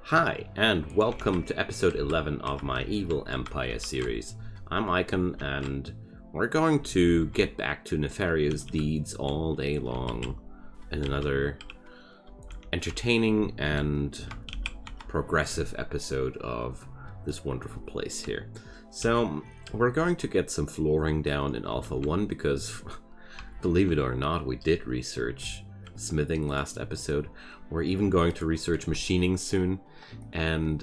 Hi, and welcome to episode 11 of my Evil Empire series. I'm Icon, and we're going to get back to nefarious deeds all day long in another entertaining and progressive episode of this wonderful place here. So, we're going to get some flooring down in Alpha 1 because, believe it or not, we did research smithing last episode. We're even going to research machining soon, and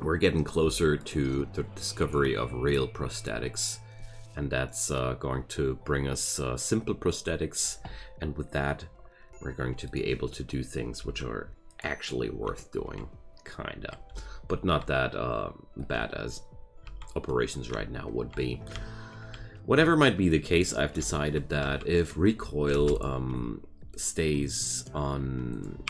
we're getting closer to the discovery of real prosthetics, and that's going to bring us simple prosthetics, and with that we're going to be able to do things which are actually worth doing, kinda, but not that bad as operations right now would be. Whatever might be the case, I've decided that if Recoil insists on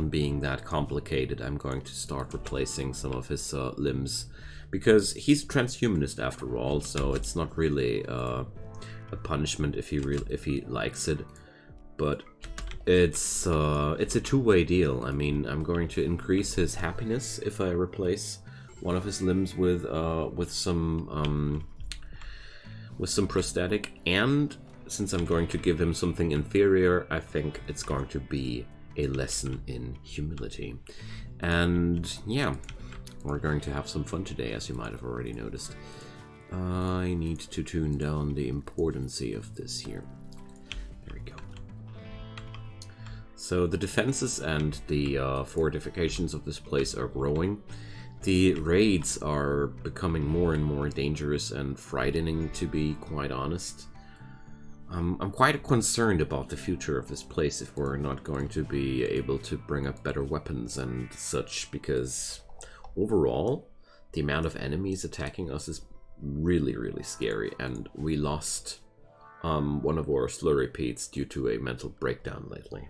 being that complicated, I'm going to start replacing some of his limbs, because he's a transhumanist after all, so it's not really a punishment if he likes it, but it's a two-way deal. I mean, I'm going to increase his happiness if I replace one of his limbs with some prosthetic, and since I'm going to give him something inferior, I think it's going to be a lesson in humility. And yeah, we're going to have some fun today, as you might have already noticed. I need to tune down the importancy of this here. There we go. So the defenses and the fortifications of this place are growing. The raids are becoming more and more dangerous and frightening, to be quite honest. I'm quite concerned about the future of this place if we're not going to be able to bring up better weapons and such, because overall the amount of enemies attacking us is really, really scary, and we lost one of our slurrypedes due to a mental breakdown lately.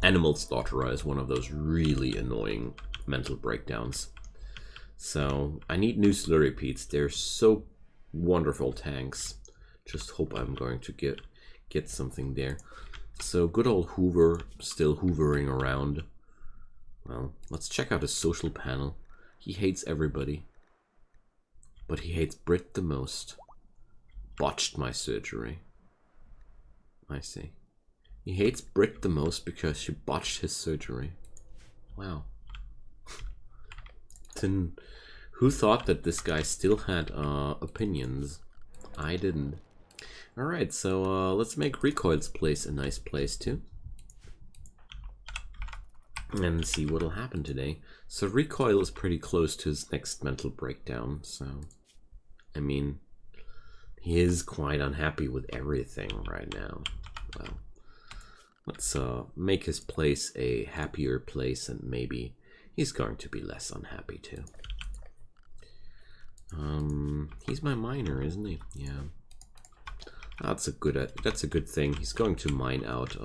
Animal Slaughterer is one of those really annoying mental breakdowns. So I need new slurrypedes. They're so wonderful tanks. Just hope I'm going to get something there. So good old Hoover still hoovering around. Well, let's check out his social panel. He hates everybody, but he hates Brit the most. Botched my surgery. I see. He hates Brit the most because she botched his surgery. Wow. Then who thought that this guy still had opinions? I didn't. Alright, so let's make Recoil's place a nice place too. And see what'll happen today. So Recoil is pretty close to his next mental breakdown, so I mean, he is quite unhappy with everything right now. Well, let's make his place a happier place, and maybe he's going to be less unhappy too. He's my miner, isn't he? Yeah. That's a good thing. He's going to mine out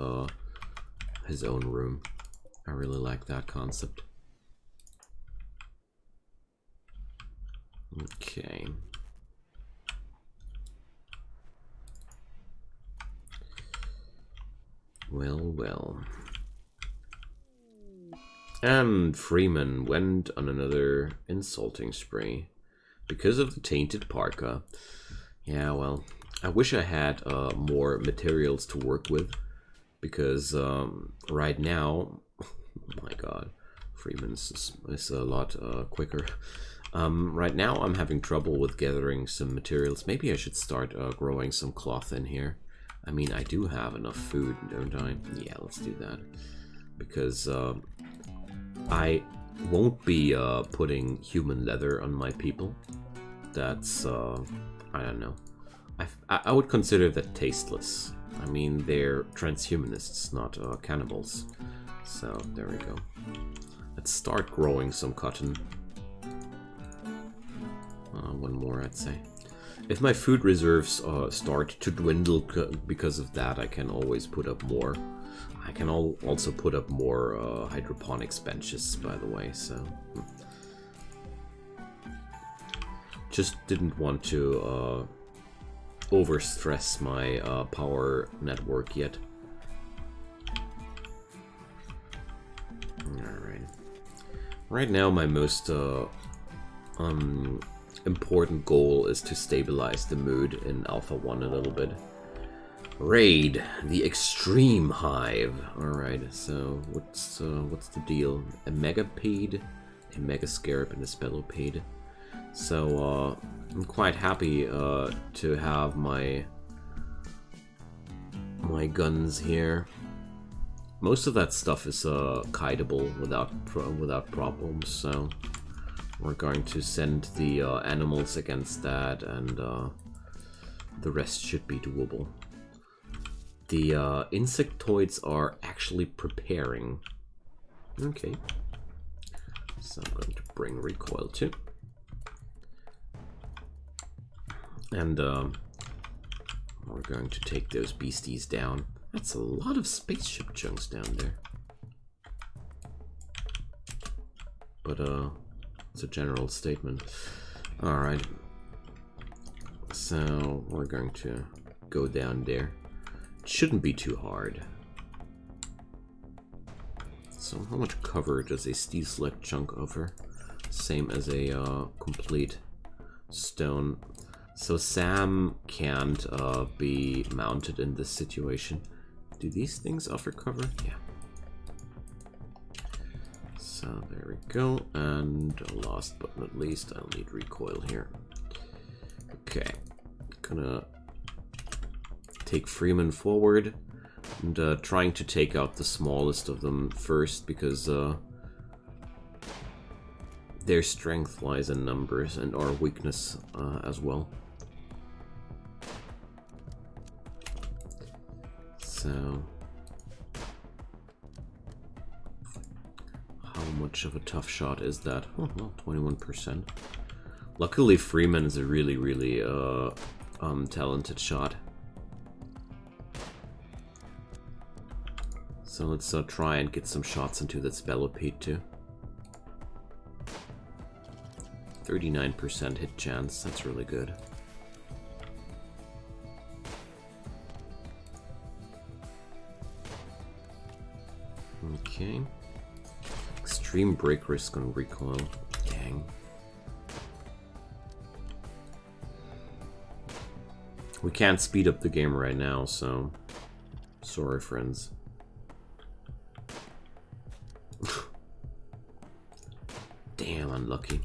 his own room. I really like that concept. Okay. Well. And Freeman went on another insulting spree because of the tainted parka. Yeah, well, I wish I had more materials to work with, because right now, oh my god, Freeman's is a lot quicker. Right now I'm having trouble with gathering some materials. Maybe I should start growing some cloth in here. I mean, I do have enough food, don't I? Yeah, let's do that. Because I won't be putting human leather on my people. That's, I don't know. I would consider that tasteless. I mean, they're transhumanists, not cannibals. So, there we go. Let's start growing some cotton. One more, I'd say. If my food reserves start to dwindle because of that, I can always put up more. I can also put up more hydroponics benches, by the way, so... Just didn't want to overstress my power network yet. Right now my most important goal is to stabilize the mood in Alpha 1 a little bit. Raid the Extreme Hive. Alright, so what's the deal? A Megapede, a Megascarab, and a Spelopede. So I'm quite happy to have my guns here. Most of that stuff is kiteable without problems, so we're going to send the animals against that, and the rest should be doable. The Insectoids are actually preparing. Okay. So I'm going to bring recoil too. And we're going to take those beasties down. That's a lot of spaceship chunks down there. But it's a general statement. Alright. So we're going to go down there. Shouldn't be too hard. So how much cover does a steel sled chunk offer? Same as a complete stone. So Sam can't be mounted in this situation. Do these things offer cover? Yeah. So there we go. And last but not least, I'll need recoil here. Okay. Gonna take Freeman forward and trying to take out the smallest of them first, because their strength lies in numbers and our weakness as well. So how much of a tough shot is that? Oh, well, 21%. Luckily Freeman is a really talented shot. So let's try and get some shots into that Spelopede too. 39% hit chance, that's really good. Okay. Extreme break risk on recoil. Dang. We can't speed up the game right now, so sorry friends. Damn, unlucky.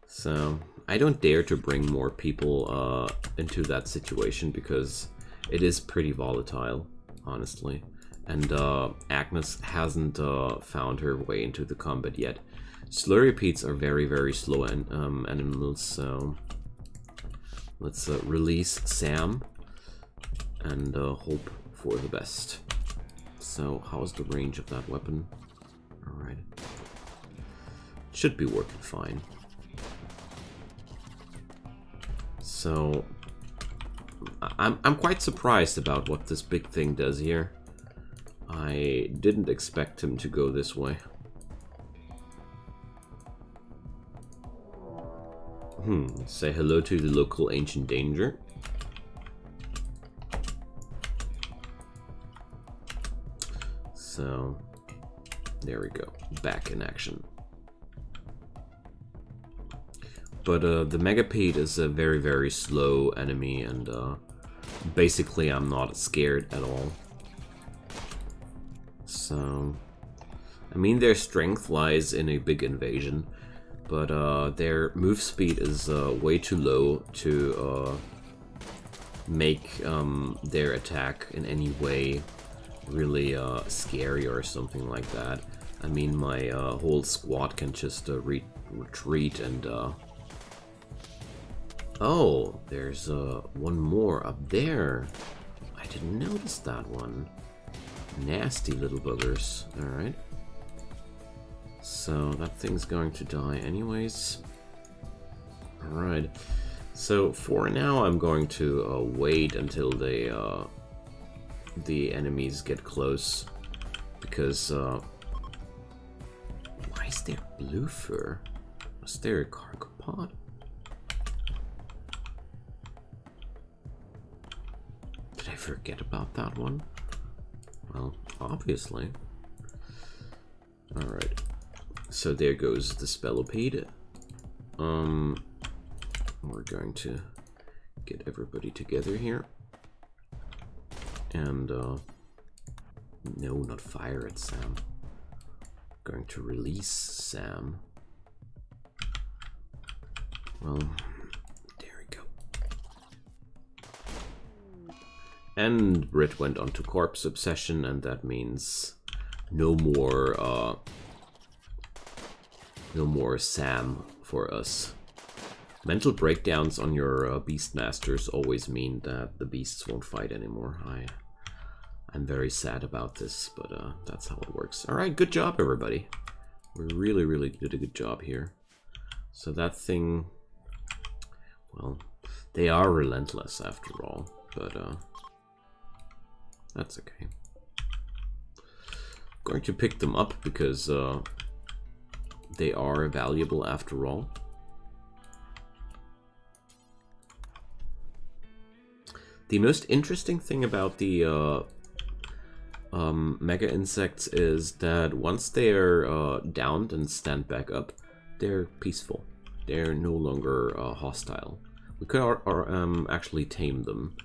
So I don't dare to bring more people into that situation because it is pretty volatile, honestly. And Agnes hasn't found her way into the combat yet. Slurrypedes are very slow animals, so let's release Sam and hope for the best. So how's the range of that weapon? Alright. Should be working fine. So I'm quite surprised about what this big thing does here. I didn't expect him to go this way. Say hello to the local ancient danger. So there we go, back in action. But the Megapede is a very slow enemy, and basically I'm not scared at all. So, I mean, their strength lies in a big invasion, but their move speed is way too low to make their attack in any way really scary or something like that. I mean, my whole squad can just retreat and... Oh, there's one more up there. I didn't notice that one. Nasty little buggers. Alright. So that thing's going to die anyways. Alright. So for now I'm going to wait until they, the enemies get close. Because, why is there blue fur? Was there a cargo pod? Did I forget about that one? Well, obviously. Alright. So there goes the Spellopede. We're going to get everybody together here. And, no, not fire at Sam. Going to release Sam. Well, there we go. And Brit went on to Corpse Obsession, and that means no more Sam for us. Mental breakdowns on your Beastmasters always mean that the beasts won't fight anymore. I'm very sad about this, but that's how it works. Alright, good job, everybody. We really, really did a good job here. So that thing... Well, they are relentless after all, but that's okay. I'm going to pick them up because they are valuable after all. The most interesting thing about the mega insects is that once they're downed and stand back up, they're peaceful. They're no longer hostile. We could actually tame them,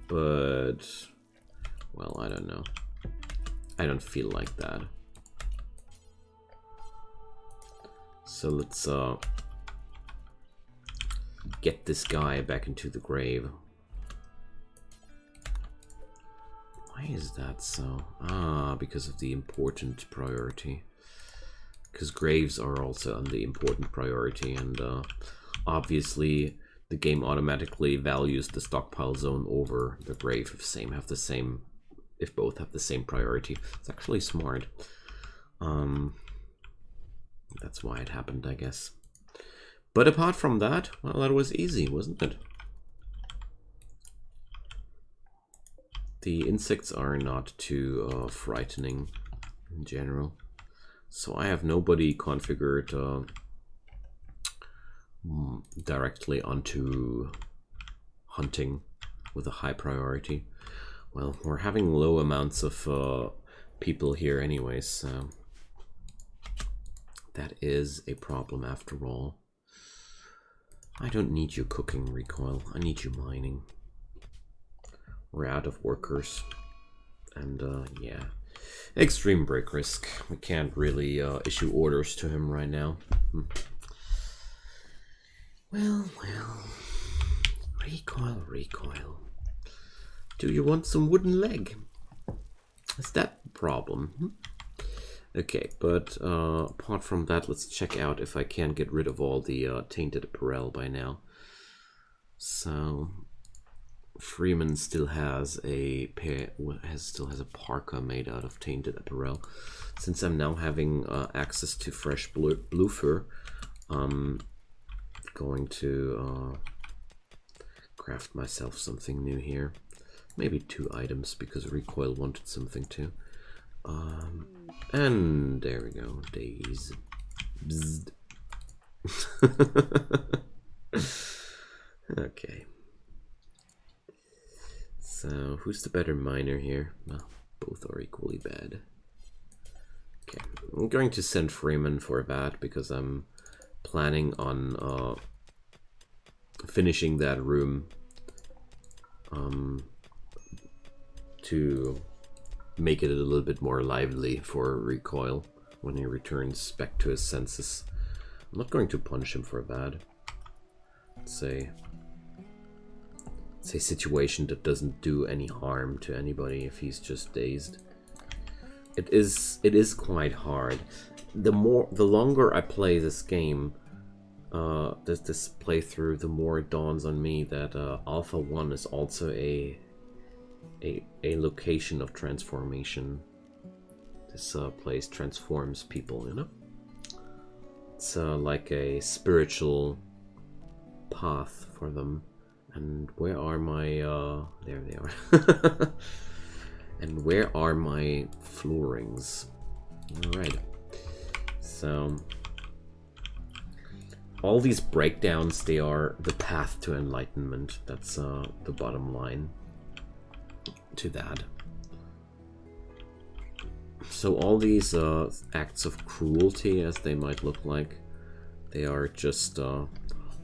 but, well, I don't know. I don't feel like that. So let's get this guy back into the grave. Why is that so? Ah, because of the important priority. Because graves are also on the important priority, and obviously the game automatically values the stockpile zone over the grave if both have the same priority. It's actually smart. That's why it happened, I guess. But apart from that, well, that was easy, wasn't it? The insects are not too frightening in general. So I have nobody configured directly onto hunting with a high priority. Well, we're having low amounts of people here anyways, so that is a problem after all. I don't need you cooking, Recoil. I need you mining. We're out of workers. And yeah. Extreme break risk. We can't really issue orders to him right now. Well, well. Recoil, Recoil. Do you want some wooden leg? Is that the problem? Okay, but apart from that, let's check out if I can get rid of all the tainted apparel by now. So Freeman still has a parka made out of tainted apparel. Since I'm now having access to fresh blue fur, I'm going to craft myself something new here. Maybe 2 items because Recoil wanted something too. And there we go. Days. Okay. So who's the better miner here? Well, both are equally bad. Okay, I'm going to send Freeman for that because I'm planning on finishing that room to make it a little bit more lively for Recoil when he returns back to his senses. I'm not going to punish him for that. It's a situation that doesn't do any harm to anybody if he's just dazed. It is quite hard. The longer I play this game, this playthrough, the more it dawns on me that Alpha 1 is also a location of transformation. This place transforms people, you know? It's like a spiritual path for them. And where are my there they are. And where are my floorings? Alright. So all these breakdowns, they are the path to enlightenment. That's the bottom line to that. So all these acts of cruelty, as they might look like, they are just a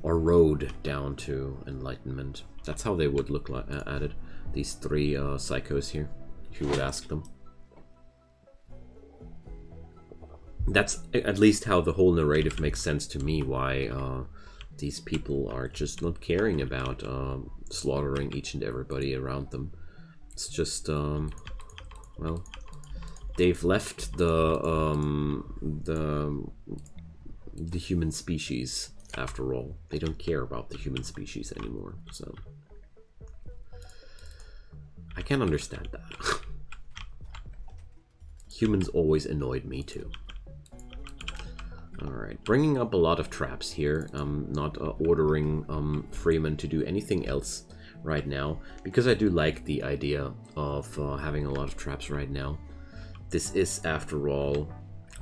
road down to enlightenment. That's how they would look like at it. These three psychos here, if you would ask them. That's at least how the whole narrative makes sense to me, why these people are just not caring about slaughtering each and everybody around them. It's just, well, they've left the human species, after all. They don't care about the human species anymore, so I can understand that. Humans always annoyed me too. Alright, bringing up a lot of traps here. I'm not ordering Freeman to do anything else right now, because I do like the idea of having a lot of traps right now. This is, after all,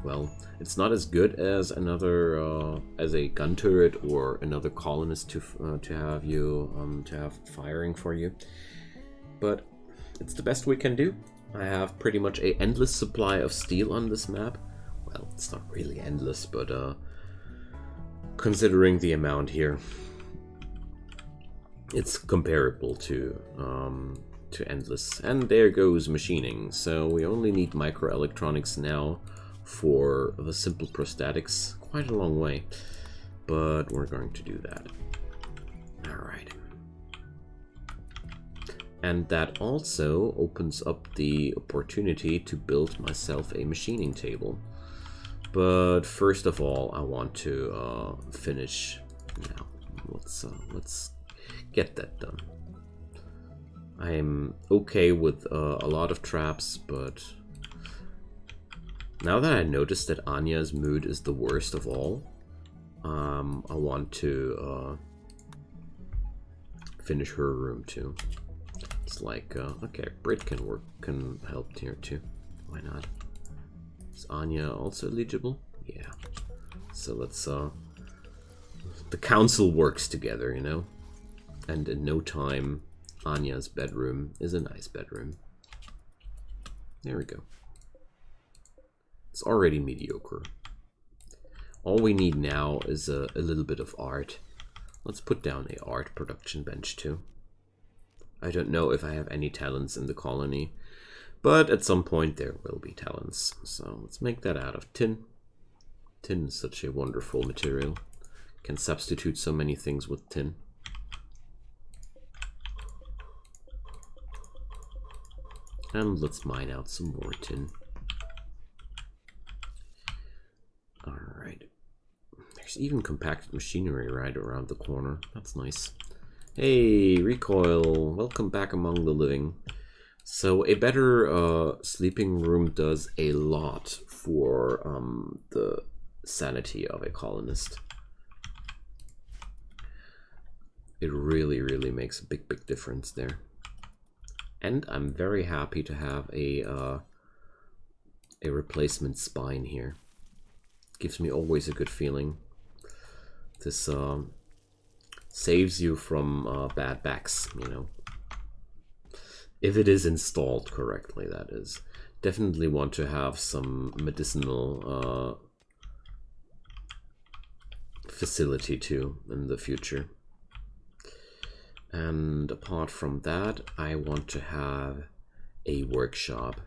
well, it's not as good as another, as a gun turret or another colonist to have you, to have firing for you. But it's the best we can do. I have pretty much an endless supply of steel on this map. Well, it's not really endless, but considering the amount here, it's comparable to endless. And there goes machining. So we only need microelectronics now for the simple prosthetics. Quite a long way, but we're going to do that. Alright. And that also opens up the opportunity to build myself a machining table. But first of all, I want to finish now. Let's get that done. I'm okay with a lot of traps, but now that I noticed that Anya's mood is the worst of all, I want to finish her room too. It's like, okay, Brit can help here too. Why not? Is Anya also eligible? Yeah. So let's, the council works together, you know? And in no time, Anya's bedroom is a nice bedroom. There we go. It's already mediocre. All we need now is a little bit of art. Let's put down a art production bench too. I don't know if I have any talents in the colony, but at some point there will be talents. So let's make that out of tin. Tin is such a wonderful material. Can substitute so many things with tin. And let's mine out some more tin. Alright. There's even compacted machinery right around the corner. That's nice. Hey, Recoil. Welcome back among the living. So a better sleeping room does a lot for the sanity of a colonist. It really, really makes a big, big difference there. And I'm very happy to have a replacement spine here. Gives me always a good feeling. This saves you from bad backs, you know. If it is installed correctly, that is. Definitely want to have some medicinal facility too in the future. And apart from that, I want to have a workshop.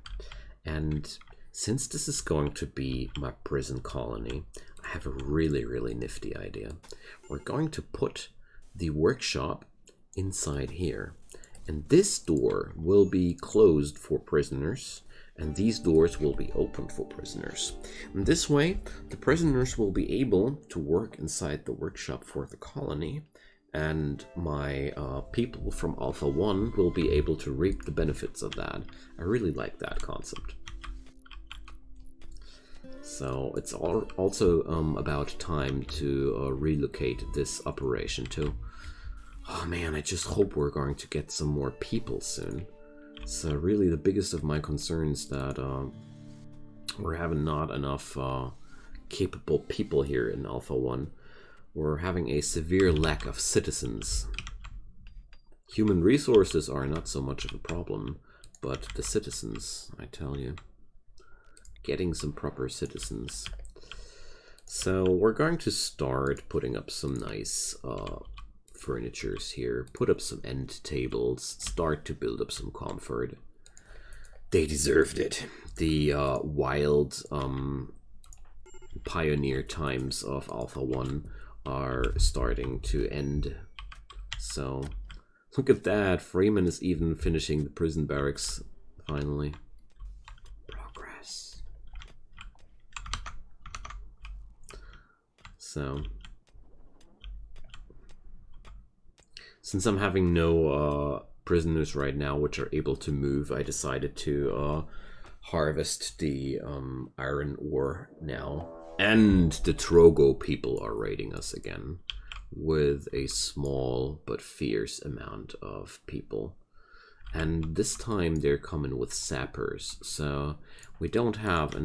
And since this is going to be my prison colony, I have a really, really nifty idea. We're going to put the workshop inside here. And this door will be closed for prisoners, and these doors will be opened for prisoners. And this way, the prisoners will be able to work inside the workshop for the colony, and my people from Alpha 1 will be able to reap the benefits of that. I really like that concept. So it's also about time to relocate this operation too. Oh man, I just hope we're going to get some more people soon. It's really the biggest of my concerns that we're having not enough capable people here in Alpha 1. We're having a severe lack of citizens. Human resources are not so much of a problem, but the citizens, I tell you. getting some proper citizens. So we're going to start putting up some nice furnitures here, put up some end tables, start to build up some comfort. They deserved it. The wild pioneer times of Alpha 1 are starting to end. So look at that, Freeman is even finishing the prison barracks finally. Progress. So since I'm having no prisoners right now which are able to move, I decided to harvest the iron ore now. And the Trogo people are raiding us again with a small but fierce amount of people. And this time they're coming with sappers, so we don't have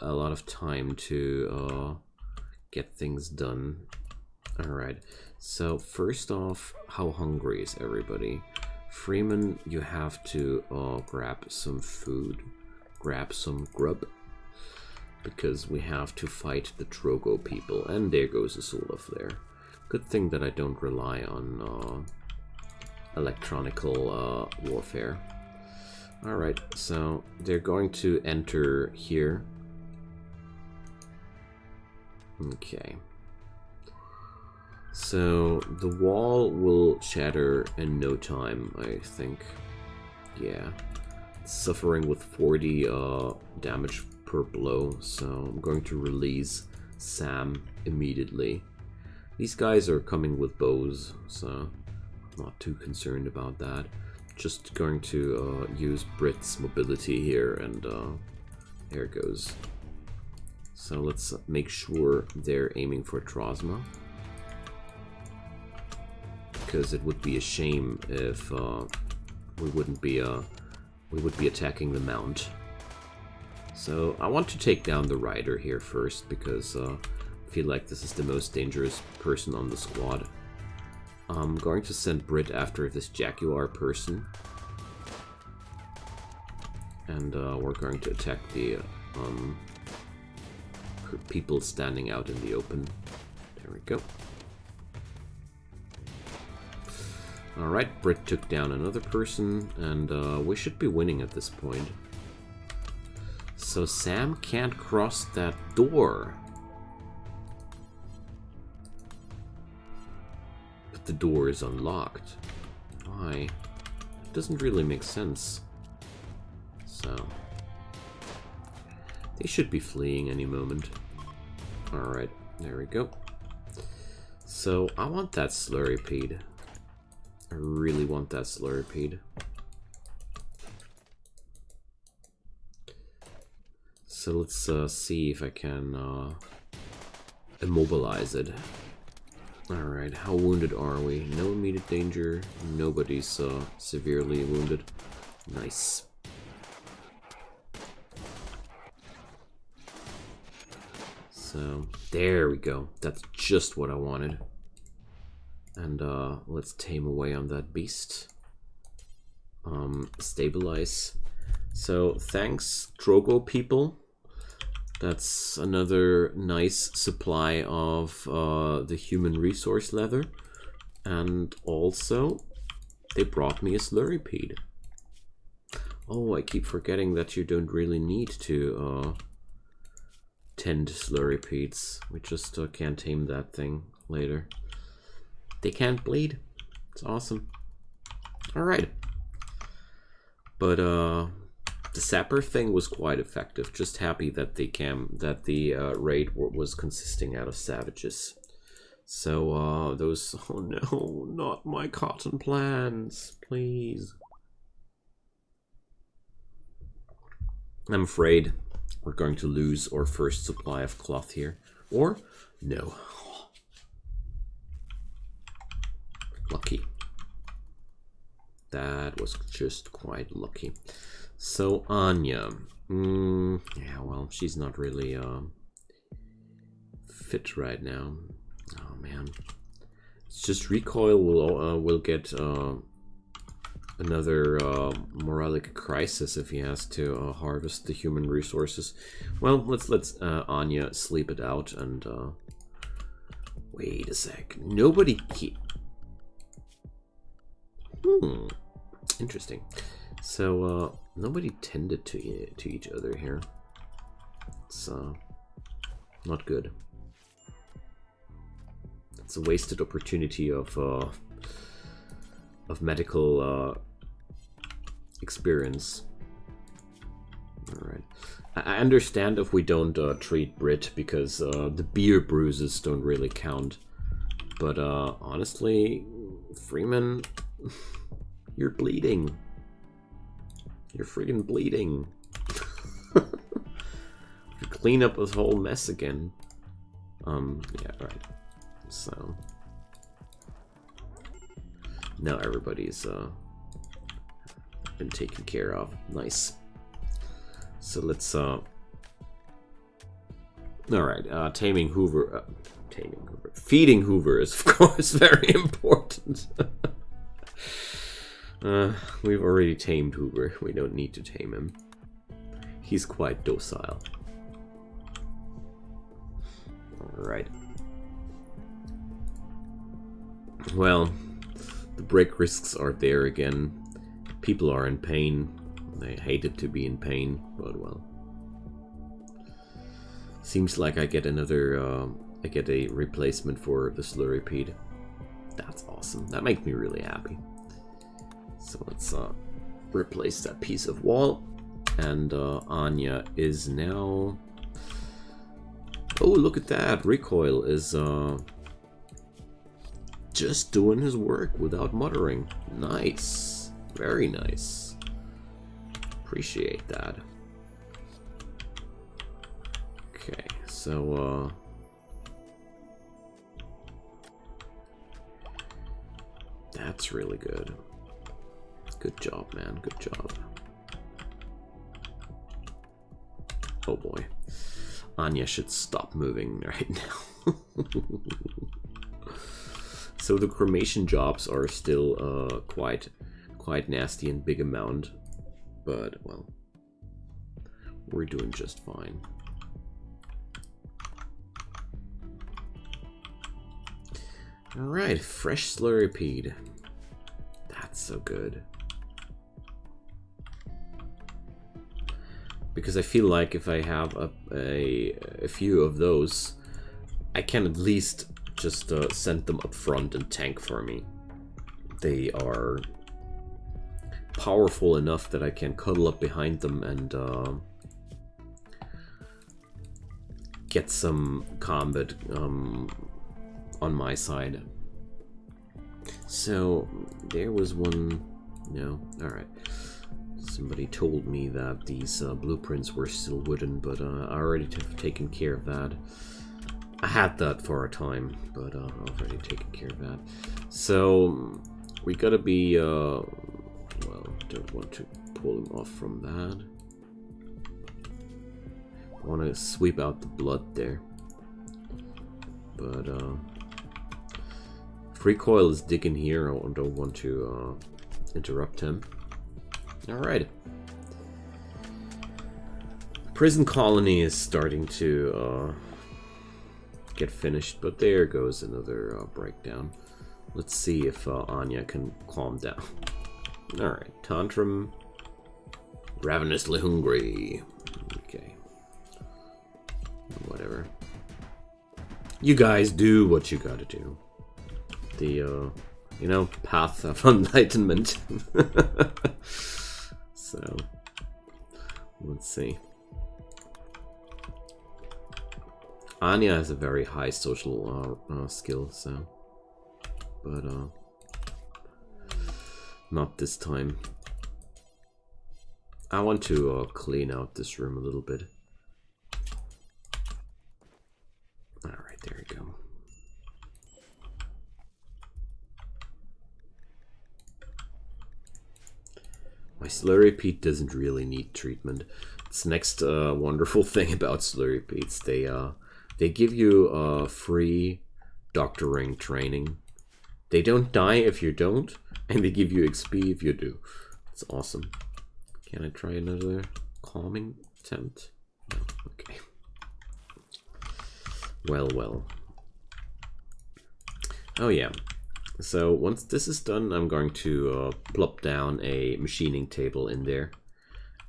a lot of time to get things done. Alright, so first off, how hungry is everybody? Freeman, you have to grab some food, grab some grub, because we have to fight the Trogo people. And there goes a Zuluf there. Good thing that I don't rely on electronical warfare. Alright, so they're going to enter here. Okay. So the wall will shatter in no time, I think. Yeah. Suffering with 40 damage per blow, so I'm going to release Sam immediately. These guys are coming with bows, so I'm not too concerned about that. Just going to use Brit's mobility here, and there it goes. So let's make sure they're aiming for Trosma, because it would be a shame if we would be attacking the mount. So I want to take down the rider here first, because I feel like this is the most dangerous person on the squad. I'm going to send Brit after this Jaguar person. And we're going to attack the people standing out in the open. There we go. Alright, Brit took down another person, and we should be winning at this point. So Sam can't cross that door. But the door is unlocked. Why? It doesn't really make sense. So they should be fleeing any moment. Alright, there we go. So I want that Slurrypede. I really want that Slurrypede. So let's see if I can immobilize it. Alright, how wounded are we? No immediate danger. Nobody's severely wounded. Nice. So, there we go. That's just what I wanted. And let's tame away on that beast. Stabilize. So, thanks, Trogo people. That's another nice supply of the human resource leather. And also, they brought me a Slurrypede. Oh, I keep forgetting that you don't really need to tend Slurrypedes. We just can't tame that thing later. They can't bleed. It's awesome. Alright. But the sapper thing was quite effective. Just happy that the raid was consisting out of savages. So those, oh no, not my cotton plants, please. I'm afraid we're going to lose our first supply of cloth here. Or no. Lucky. That was just quite lucky. So Anya, yeah, well, she's not really fit right now. Oh man, it's just recoil will get another morale like a crisis if he has to harvest the human resources. Well, let's Anya sleep it out and wait a sec. Nobody interesting. So nobody tended to each other here. It's not good. It's a wasted opportunity of medical experience. All right. I understand if we don't treat Brit because the beer bruises don't really count. But honestly, Freeman, you're bleeding. You're freaking bleeding. You clean up this whole mess again. Yeah, right. So now everybody's been taken care of. Nice. So let's alright, taming Hoover, feeding Hoover is of course very important. We've already tamed Hoover. We don't need to tame him. He's quite docile. Alright. Well, the break risks are there again. People are in pain. I hated to be in pain, but well. Seems like I get another, I get a replacement for the Slurrypede. That's awesome. That makes me really happy. So let's replace that piece of wall. And Anya is now... Oh, look at that. Recoil is just doing his work without muttering. Nice. Very nice. Appreciate that. Okay, so that's really good. Good job, man. Good job. Oh boy. Anya should stop moving right now. So the cremation jobs are still quite nasty and big amount, but well, we're doing just fine. All right, fresh Slurrypede. That's so good. Because I feel like if I have a few of those, I can at least just send them up front and tank for me. They are powerful enough that I can cuddle up behind them and get some combat on my side. So there was one. No, all right. Somebody told me that these blueprints were still wooden, but I already taken care of that. I had that for a time, but I've already taken care of that. So we gotta be, well, don't want to pull him off from that. I want to sweep out the blood there. But if Recoil is digging here, I don't want to interrupt him. Alright. Prison colony is starting to get finished, but there goes another breakdown. Let's see if Anya can calm down. Alright, Tantrum. Ravenously hungry. Okay. Whatever. You guys do what you gotta do. The, you know, path of enlightenment. So, let's see. Anya has a very high social skill, so, but not this time. I want to clean out this room a little bit. All right, there we go. My Slurrypede doesn't really need treatment. It's the next wonderful thing about Slurrypedes. They give you free doctoring training. They don't die if you don't, and they give you XP if you do. It's awesome. Can I try another calming attempt? No, okay. Well, well. Oh yeah. So once this is done, I'm going to plop down a machining table in there.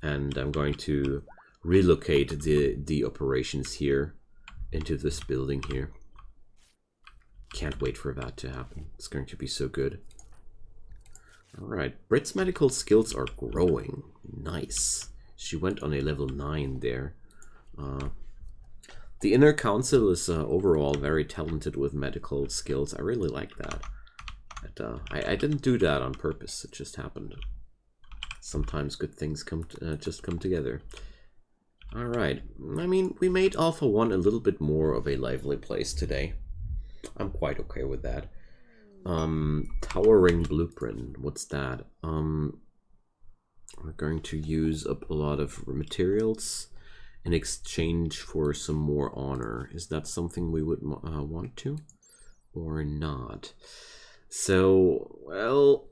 And I'm going to relocate the operations here into this building here. Can't wait for that to happen. It's going to be so good. Alright, Brit's medical skills are growing. Nice. She went on a level 9 there. The inner council is overall very talented with medical skills. I really like that. But, I didn't do that on purpose. It just happened. Sometimes good things just come together. Alright. I mean, we made Alpha 1 a little bit more of a lively place today. I'm quite okay with that. Towering blueprint. What's that? We're going to use up a lot of materials in exchange for some more honor. Is that something we would want to? Or not? So, well,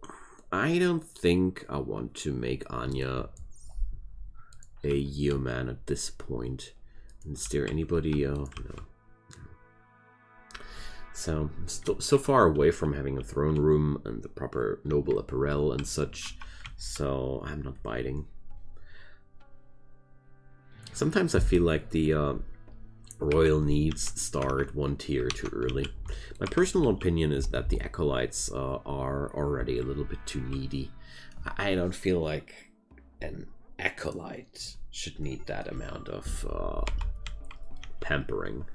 I don't think I want to make Anya a yeoman at this point. Is there anybody? No. So, so far away from having a throne room and the proper noble apparel and such, so I'm not biting. Sometimes I feel like the royal needs start one tier too early. My personal opinion is that the acolytes are already a little bit too needy. I don't feel like an acolyte should need that amount of pampering,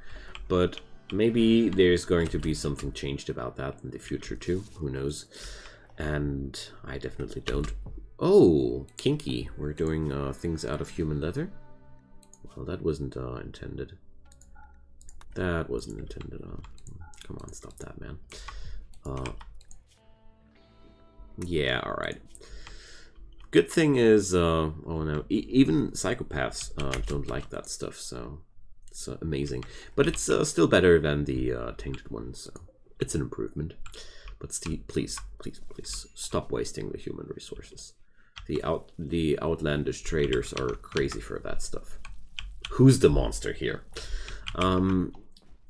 but maybe there's going to be something changed about that in the future too. Who knows? And I definitely don't. Oh, kinky. We're doing things out of human leather. Well, that wasn't intended. That wasn't intended. Come on, stop that, man. Yeah, alright. Good thing is, oh no, even psychopaths don't like that stuff, so it's amazing. But it's still better than the tainted one, so it's an improvement. But please, please, please stop wasting the human resources. The outlandish traders are crazy for that stuff. Who's the monster here?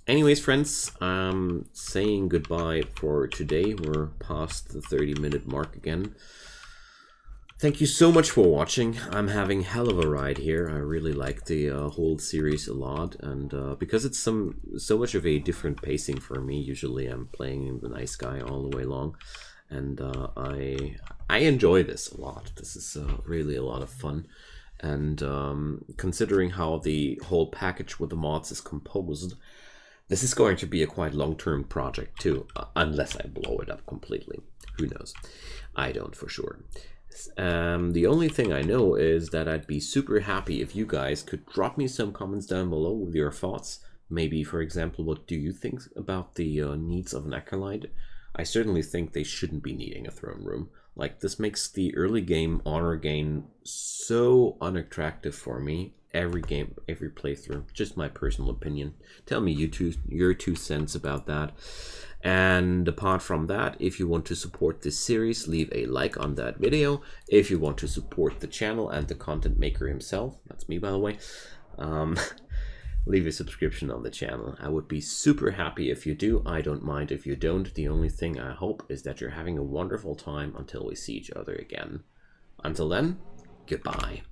Anyways, friends, I'm saying goodbye for today. We're past the 30-minute mark again. Thank you so much for watching. I'm having hell of a ride here. I really like the whole series a lot, and because it's so much of a different pacing for me. Usually I'm playing the nice guy all the way long, and I enjoy this a lot. This is really a lot of fun, and considering how the whole package with the mods is composed, this is going to be a quite long-term project too, unless I blow it up completely. Who knows? I don't for sure. The only thing I know is that I'd be super happy if you guys could drop me some comments down below with your thoughts. Maybe, for example, what do you think about the needs of an acolyte? I certainly think they shouldn't be needing a throne room. Like, this makes the early game honor gain so unattractive for me. Every game, every playthrough. Just my personal opinion. Tell me your 2 cents about that. And apart from that, if you want to support this series, leave a like on that video. If you want to support the channel and the content maker himself, that's me by the way, leave a subscription on the channel. I would be super happy if you do. I don't mind if you don't. The only thing I hope is that you're having a wonderful time until we see each other again. Until then, goodbye.